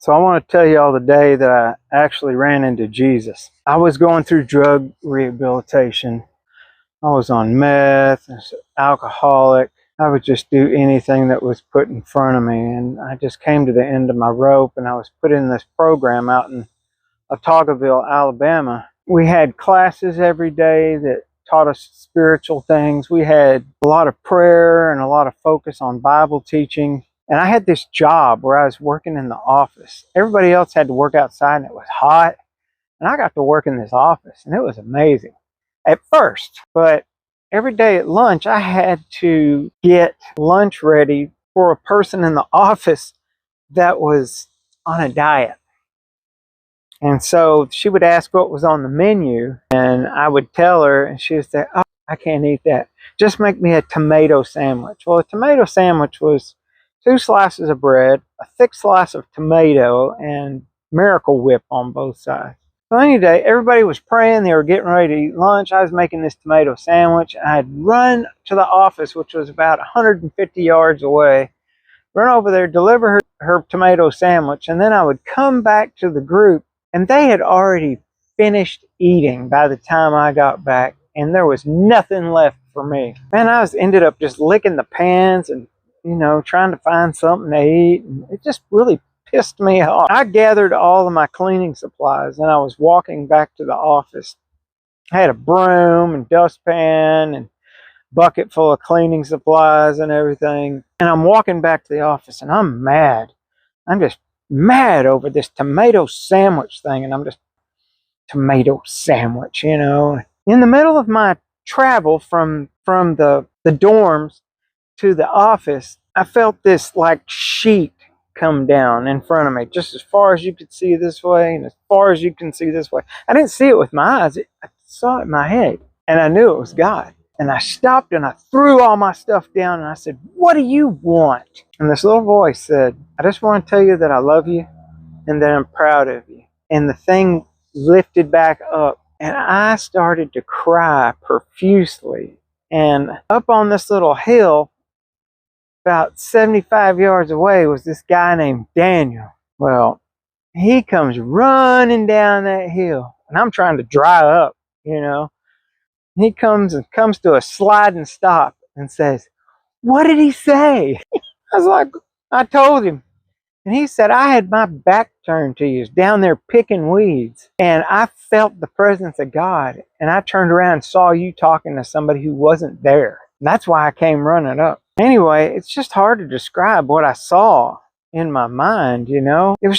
So I want to tell you all the day that I actually ran into Jesus. I was going through drug rehabilitation. I was on meth, I was alcoholic. I would just do anything that was put in front of me. And I just came to the end of my rope, and I was put in this program out in Otagoville, Alabama. We had classes every day that taught us spiritual things. We had a lot of prayer and a lot of focus on Bible teaching. And I had this job where I was working in the office. Everybody else had to work outside and it was hot. And I got to work in this office and it was amazing at first. But every day at lunch, I had to get lunch ready for a person in the office that was on a diet. And so she would ask what was on the menu, and I would tell her, and she would say, "Oh, I can't eat that. Just make me a tomato sandwich." Well, a tomato sandwich was 2 slices of bread, a thick slice of tomato, and Miracle Whip on both sides. So any day, everybody was praying. They were getting ready to eat lunch. I was making this tomato sandwich. I'd run to the office, which was about 150 yards away, run over there, deliver her tomato sandwich, and then I would come back to the group, and they had already finished eating by the time I got back, and there was nothing left for me. Man, I ended up just licking the pans and, trying to find something to eat, and it just really pissed me off. I gathered all of my cleaning supplies, and I was walking back to the office. I had a broom and dustpan and bucket full of cleaning supplies and everything, and I'm walking back to the office, and I'm mad. I'm just mad over this tomato sandwich thing, and I'm just tomato sandwich, In the middle of my travel from the dorms to the office, I felt this like sheet come down in front of me, just as far as you could see this way and as far as you can see this way. I didn't see it with my eyes. I saw it in my head, and I knew it was God. And I stopped and I threw all my stuff down and I said, "What do you want?" And this little voice said, "I just want to tell you that I love you and that I'm proud of you." And the thing lifted back up and I started to cry profusely. And up on this little hill, about 75 yards away, was this guy named Daniel. Well, he comes running down that hill and I'm trying to dry up, He comes to a sliding stop and says, "What did he say?" I was like, I told him. And he said, "I had my back turned to you, down there picking weeds. And I felt the presence of God. And I turned around and saw you talking to somebody who wasn't there. And that's why I came running up." Anyway, it's just hard to describe what I saw in my mind, It was